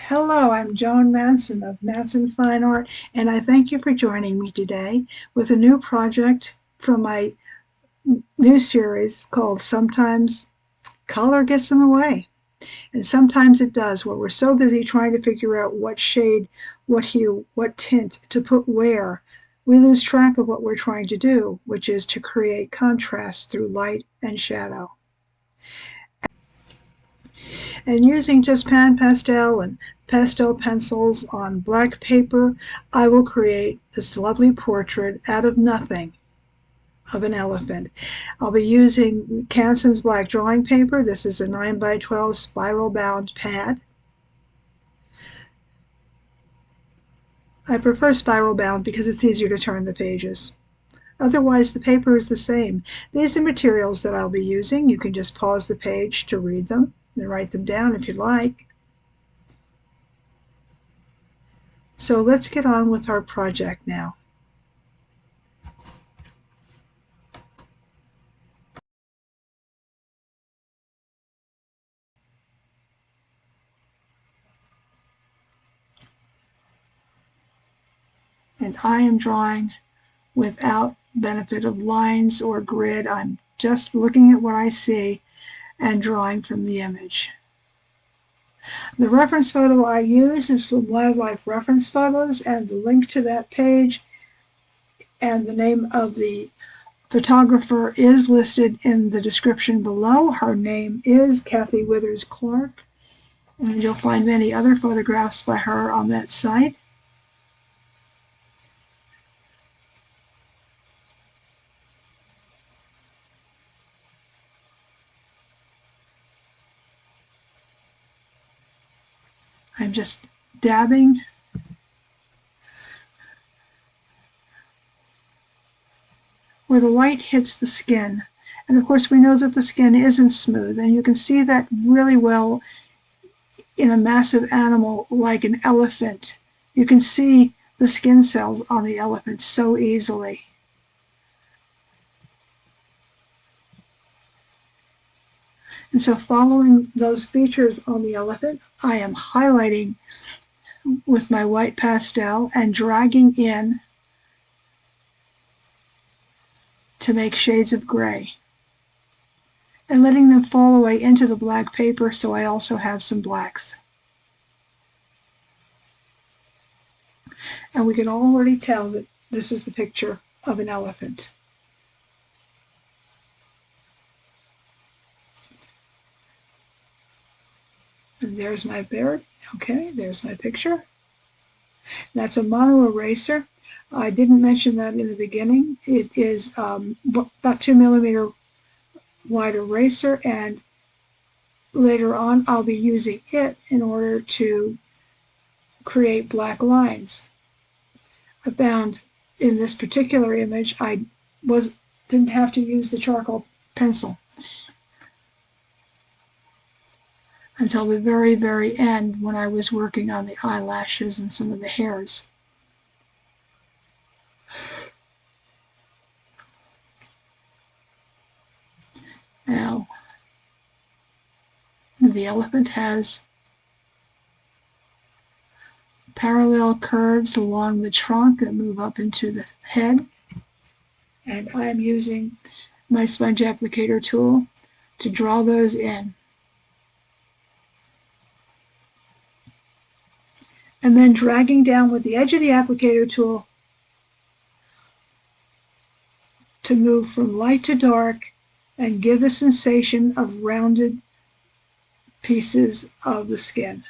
Hello, I'm Joan Manson of Manson Fine Art, and I thank you for joining me today with a new project from my new series called Sometimes Color Gets in the Way. And sometimes it does, where we're so busy trying to figure out what shade, what hue, what tint to put where, we lose track of what we're trying to do, which is to create contrast through light and shadow. And using just Pan Pastel and pastel pencils on black paper, I will create this lovely portrait out of nothing of an elephant. I'll be using Canson's black drawing paper. This is a 9x12 spiral bound pad. I prefer spiral bound because it's easier to turn the pages. Otherwise, the paper is the same. These are materials that I'll be using. You can just pause the page to read them and write them down if you like. So let's get on with our project now. And I am drawing without benefit of lines or grid. I'm just looking at what I see and drawing from the image. The reference photo I use is from Wildlife Reference Photos, and the link to that page and the name of the photographer is listed in the description below. Her name is Cathy Withers-Clarke, and you'll find many other photographs by her on that site. I'm just dabbing where the light hits the skin. And of course, we know that the skin isn't smooth, and you can see that really well in a massive animal like an elephant. You can see the skin cells on the elephant so easily. And so following those features on the elephant, I am highlighting with my white pastel and dragging in to make shades of gray, and letting them fall away into the black paper, so I also have some blacks. And we can already tell that this is the picture of an elephant. And there's my bird. Okay, there's my picture. That's a mono eraser. I didn't mention that in the beginning. It is about 2 millimeter wide eraser, and later on I'll be using it in order to create black lines. I found in this particular image I didn't have to use the charcoal pencil until the very, very end when I was working on the eyelashes and some of the hairs. Now, the elephant has parallel curves along the trunk that move up into the head, and I'm using my sponge applicator tool to draw those in. And then dragging down with the edge of the applicator tool to move from light to dark and give the sensation of rounded pieces of the skin.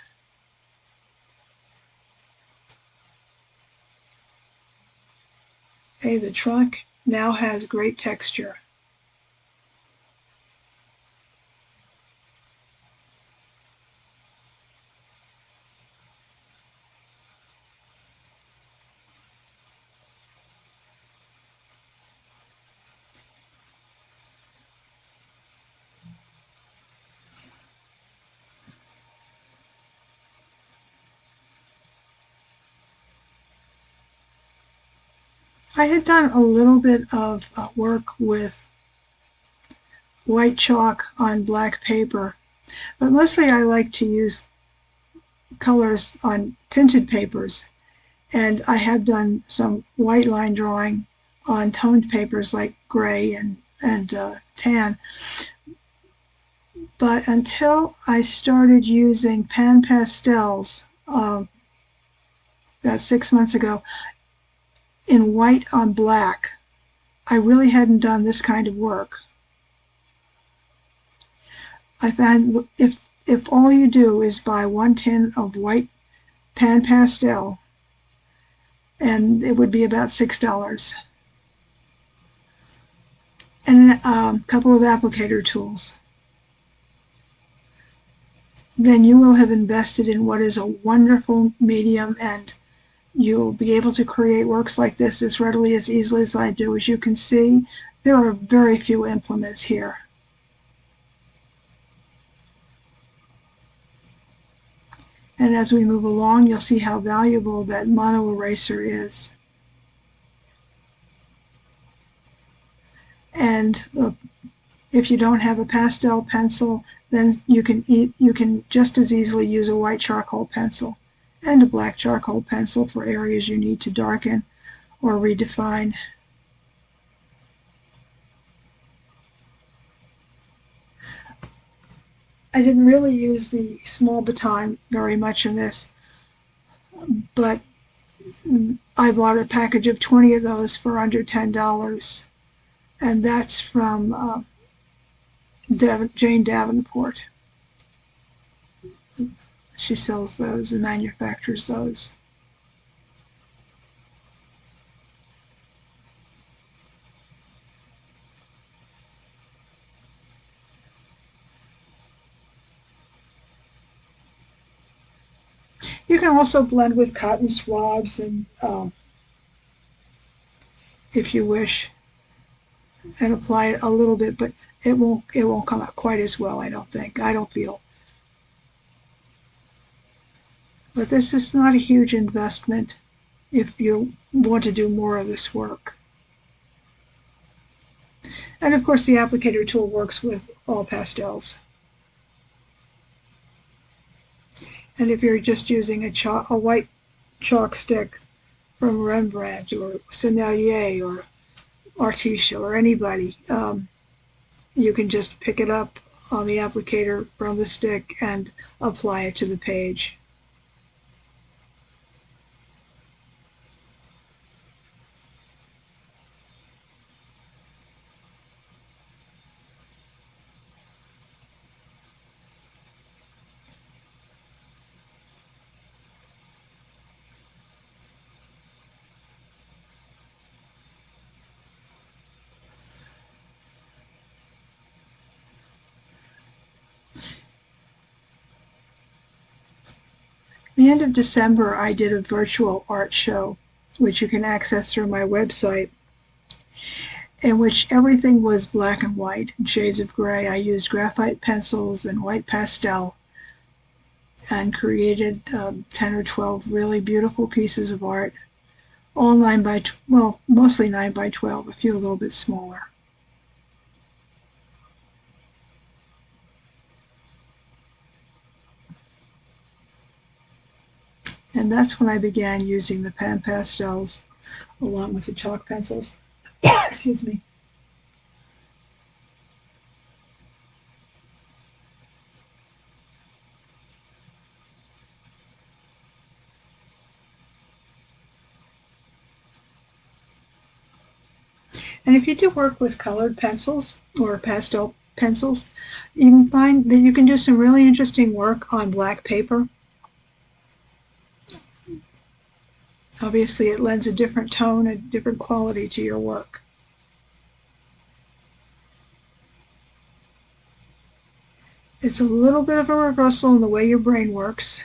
Okay, the trunk now has great texture. I had done a little bit of work with white chalk on black paper, but mostly I like to use colors on tinted papers, and I have done some white line drawing on toned papers like gray and tan. But until I started using Pan Pastels about 6 months ago in white on black, I really hadn't done this kind of work. I found if all you do is buy 1 tin of white Pan Pastel, and it would be about $6, and a couple of applicator tools, then you will have invested in what is a wonderful medium, and you'll be able to create works like this as readily, as easily as I do. As you can see, there are very few implements here. And as we move along, you'll see how valuable that mono eraser is. And if you don't have a pastel pencil, then you can just as easily use a white charcoal pencil and a black charcoal pencil for areas you need to darken or redefine. I didn't really use the small baton very much in this, but I bought a package of 20 of those for under $10, and that's from Jane Davenport. She sells those and manufactures those. You can also blend with cotton swabs, and if you wish, and apply it a little bit, but it won't come out quite as well, I don't think. I don't feel. But this is not a huge investment if you want to do more of this work. And of course, the applicator tool works with all pastels. And if you're just using a white chalk stick from Rembrandt or Sennelier or Artisha or anybody, you can just pick it up on the applicator from the stick and apply it to the page. The end of December, I did a virtual art show, which you can access through my website, in which everything was black and white and shades of gray. I used graphite pencils and white pastel and created 10 or 12 really beautiful pieces of art, all 9 by, well, mostly 9 by 12, a few a little bit smaller. And that's when I began using the Pan Pastels along with the chalk pencils. Excuse me. And if you do work with colored pencils or pastel pencils, you can find that you can do some really interesting work on black paper. Obviously, it lends a different tone, a different quality to your work. It's a little bit of a reversal in the way your brain works.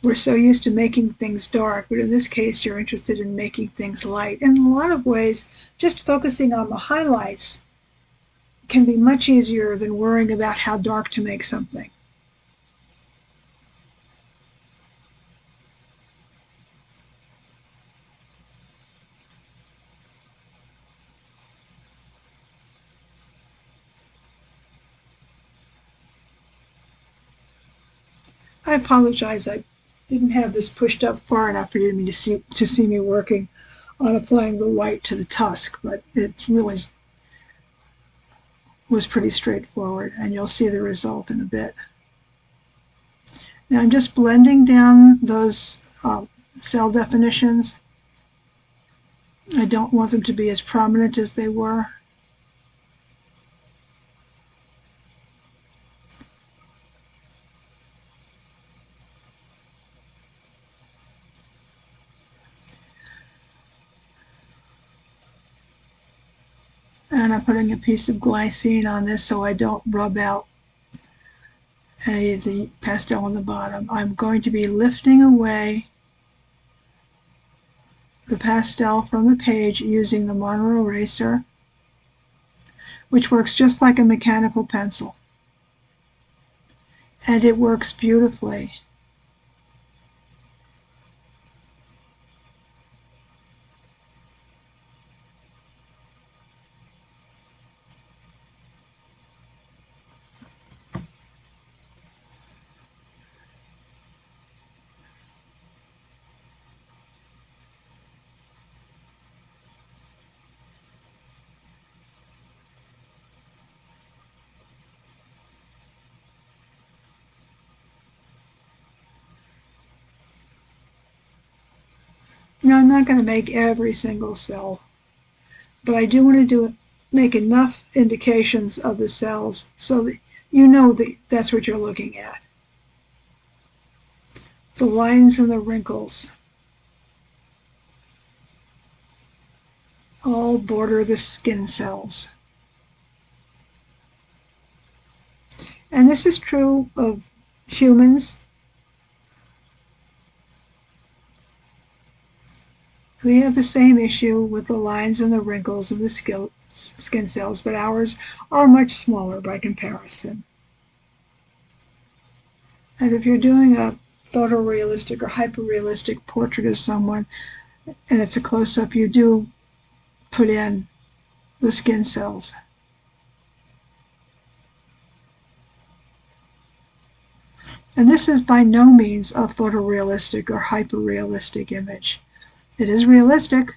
We're so used to making things dark, but in this case, you're interested in making things light. And in a lot of ways, just focusing on the highlights can be much easier than worrying about how dark to make something. I apologize. I didn't have this pushed up far enough for you to see me working on applying the white to the tusk, but it really was pretty straightforward, and you'll see the result in a bit. Now I'm just blending down those cell definitions. I don't want them to be as prominent as they were. And I'm putting a piece of glycine on this so I don't rub out any of the pastel on the bottom. I'm going to be lifting away the pastel from the page using the mono eraser, which works just like a mechanical pencil. And it works beautifully. Now I'm not going to make every single cell, but I do want to make enough indications of the cells so that you know that that's what you're looking at. The lines and the wrinkles all border the skin cells. And this is true of humans. We have the same issue with the lines and the wrinkles in the skin cells, but ours are much smaller by comparison. And if you're doing a photorealistic or hyperrealistic portrait of someone, and it's a close-up, you do put in the skin cells. And this is by no means a photorealistic or hyperrealistic image. It is realistic.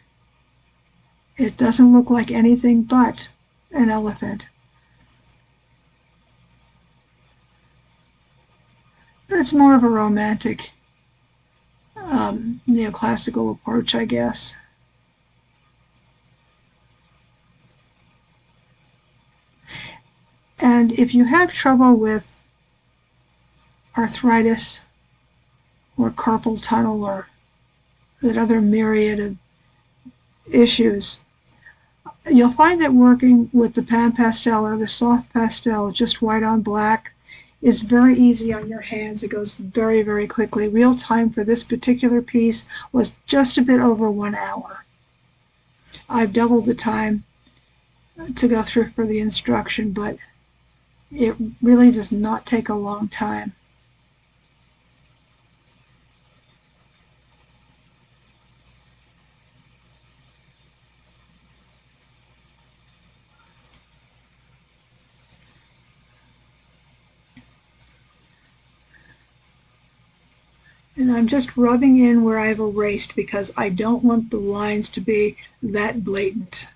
It doesn't look like anything but an elephant. But it's more of a romantic, neoclassical approach, I guess. And if you have trouble with arthritis or carpal tunnel or that other myriad of issues, you'll find that working with the Pan Pastel or the soft pastel, just white on black, is very easy on your hands. It goes very, very quickly. Real time for this particular piece was just a bit over 1 hour. I've doubled the time to go through for the instruction, but it really does not take a long time. And I'm just rubbing in where I've erased because I don't want the lines to be that blatant.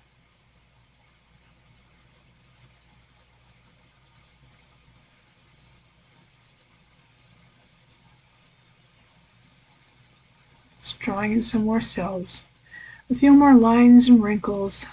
Just drawing in some more cells. A few more lines and wrinkles.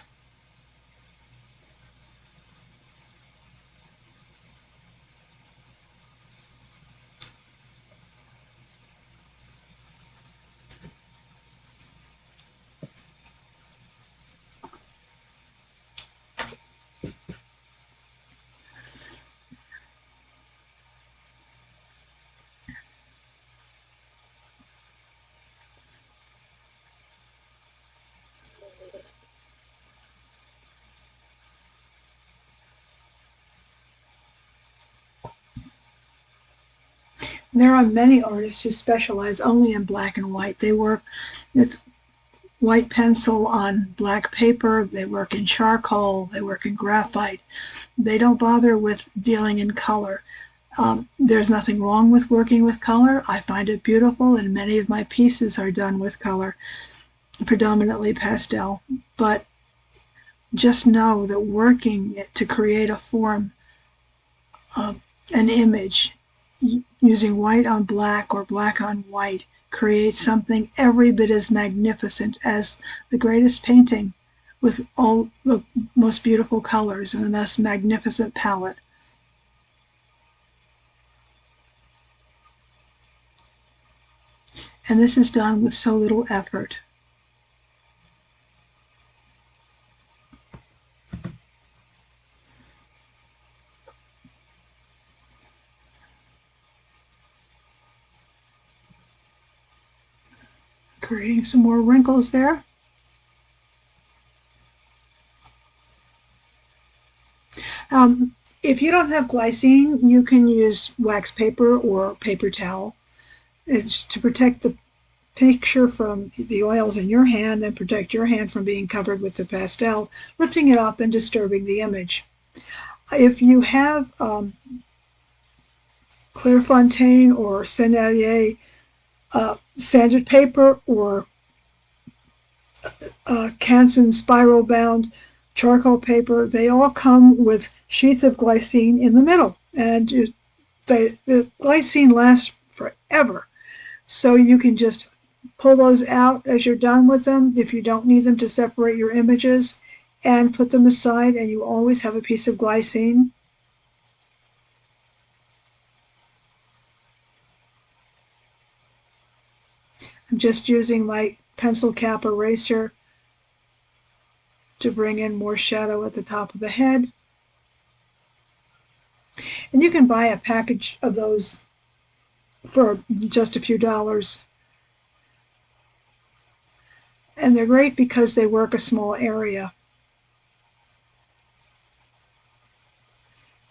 There are many artists who specialize only in black and white. They work with white pencil on black paper, they work in charcoal, they work in graphite. They don't bother with dealing in color. There's nothing wrong with working with color. I find it beautiful, and many of my pieces are done with color, predominantly pastel. But just know that working to create a form, an image, using white on black or black on white, creates something every bit as magnificent as the greatest painting with all the most beautiful colors and the most magnificent palette. And this is done with so little effort. Creating some more wrinkles there. If you don't have glycine, you can use wax paper or paper towel. It's to protect the picture from the oils in your hand and protect your hand from being covered with the pastel, lifting it up and disturbing the image. If you have Clairefontaine or Sennelier sanded paper or Canson spiral bound charcoal paper, they all come with sheets of glycine in the middle, and the glycine lasts forever. So you can just pull those out as you're done with them if you don't need them to separate your images, and put them aside, and you always have a piece of glycine. I'm just using my pencil cap eraser to bring in more shadow at the top of the head. And you can buy a package of those for just a few dollars. And they're great because they work a small area.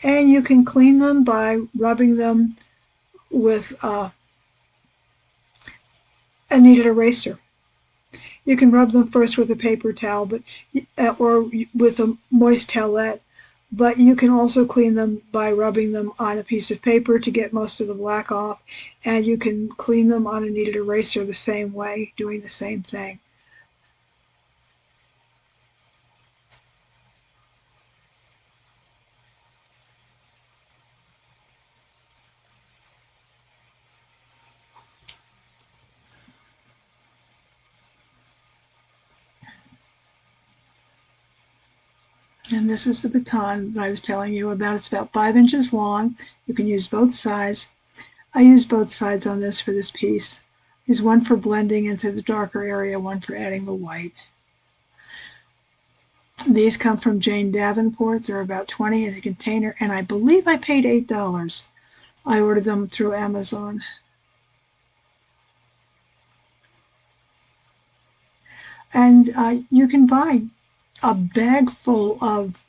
And you can clean them by rubbing them with a kneaded eraser. You can rub them first with a paper towel, or with a moist towelette, but you can also clean them by rubbing them on a piece of paper to get most of the black off, and you can clean them on a kneaded eraser the same way, doing the same thing. And this is the baton that I was telling you about. It's about 5 inches long. You can use both sides. I use both sides on this for this piece. There's one for blending into the darker area, one for adding the white. These come from Jane Davenport. They're about 20 in a container, and I believe I paid $8. I ordered them through Amazon. And you can buy a bag full of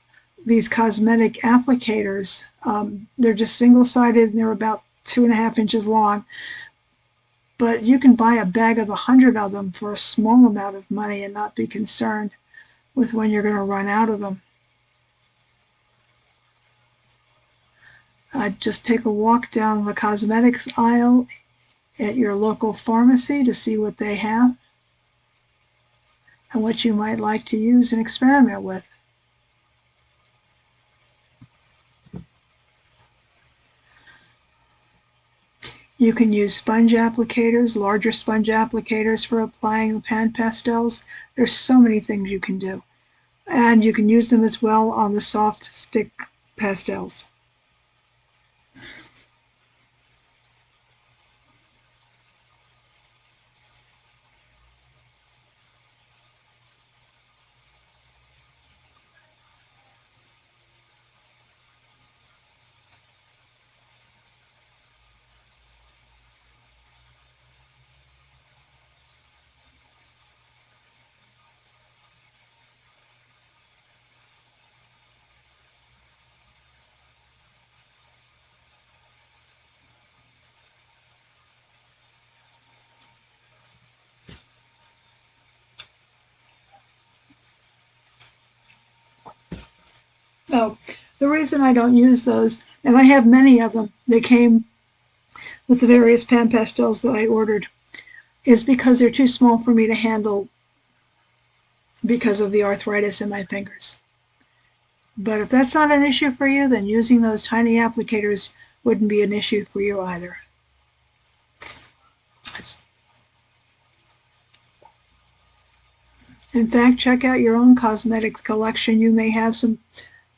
these cosmetic applicators. They're just single-sided, and they're about 2.5 inches long. But you can buy a bag of 100 of them for a small amount of money and not be concerned with when you're going to run out of them. Just take a walk down the cosmetics aisle at your local pharmacy to see what they have and what you might like to use and experiment with. You can use sponge applicators, larger sponge applicators for applying the pan pastels. There's so many things you can do. And you can use them as well on the soft stick pastels. Oh, The reason I don't use those, and I have many of them, they came with the various Pan Pastels that I ordered, is because they're too small for me to handle because of the arthritis in my fingers. But if that's not an issue for you, then using those tiny applicators wouldn't be an issue for you either. In fact, check out your own cosmetics collection. You may have some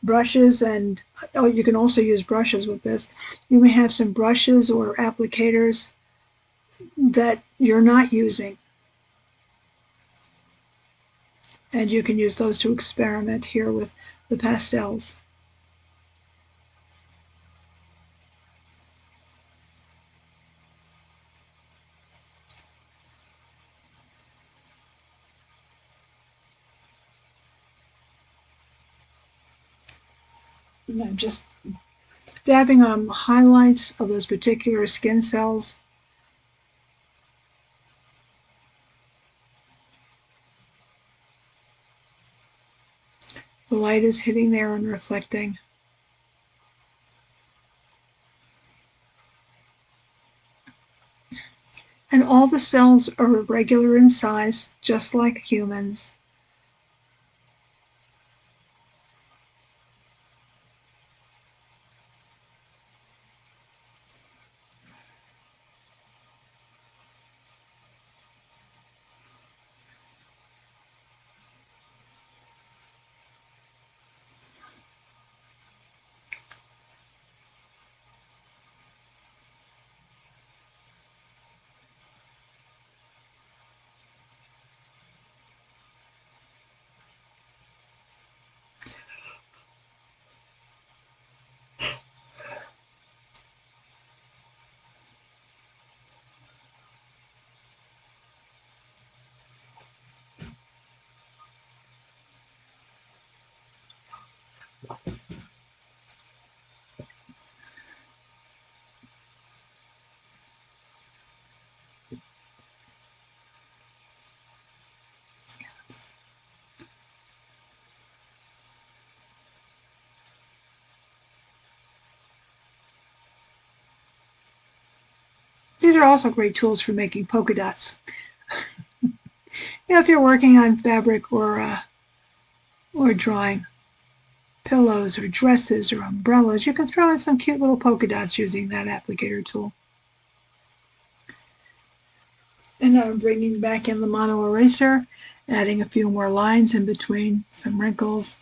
brushes, and oh, you can also use brushes with this. You may have some brushes or applicators that you're not using, and you can use those to experiment here with the pastels. And I'm just dabbing on highlights of those particular skin cells. The light is hitting there and reflecting. And all the cells are regular in size, just like humans. These are also great tools for making polka dots. If you're working on fabric or drawing pillows or dresses or umbrellas, you can throw in some cute little polka dots using that applicator tool. And now I'm bringing back in the mono eraser, adding a few more lines in between, some wrinkles.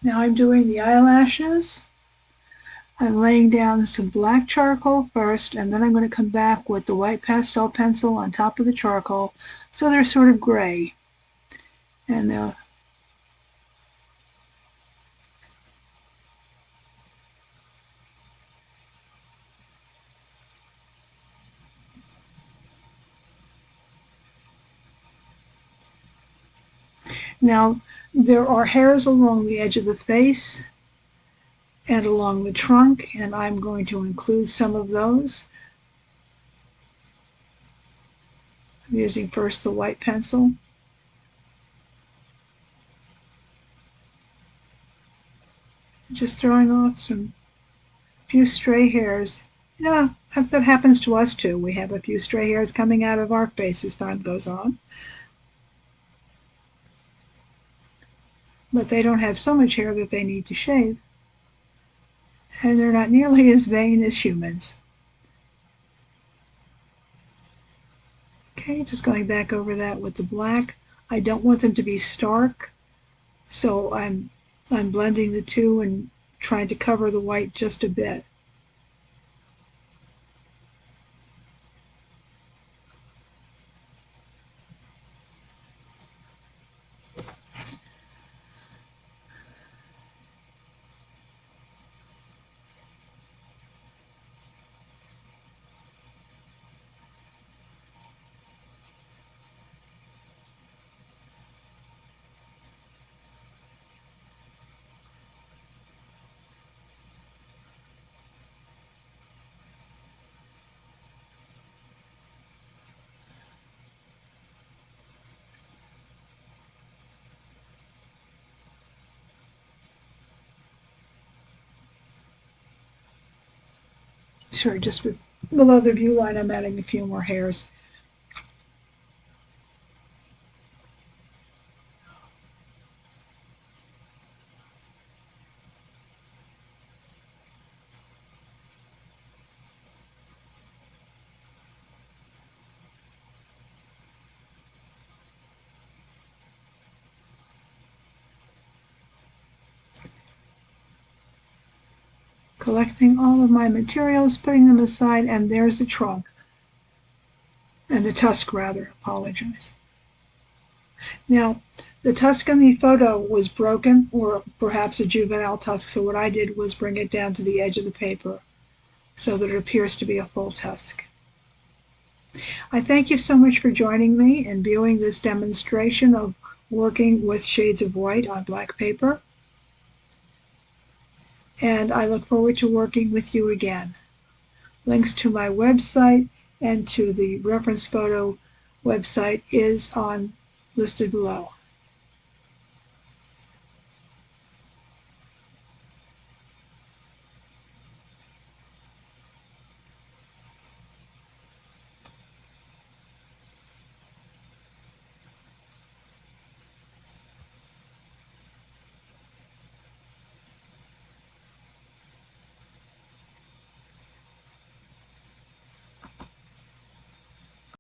Now I'm doing the eyelashes. I'm laying down some black charcoal first, and then I'm going to come back with the white pastel pencil on top of the charcoal, so they're sort of gray. And now there are hairs along the edge of the face and along the trunk, and I'm going to include some of those. I'm using first the white pencil. Just throwing off some few stray hairs. You know, that happens to us too. We have a few stray hairs coming out of our face as time goes on. But they don't have so much hair that they need to shave. And they're not nearly as vain as humans. Okay, just going back over that with the black. I don't want them to be stark, so I'm blending the two and trying to cover the white just a bit. Sure, just below the view line, I'm adding a few more hairs. Collecting all of my materials, putting them aside, and there's the trunk. And the tusk, rather, apologize. Now, the tusk in the photo was broken, or perhaps a juvenile tusk, so what I did was bring it down to the edge of the paper so that it appears to be a full tusk. I thank you so much for joining me and viewing this demonstration of working with shades of white on black paper. And I look forward to working with you again. Links to my website and to the reference photo website is listed below.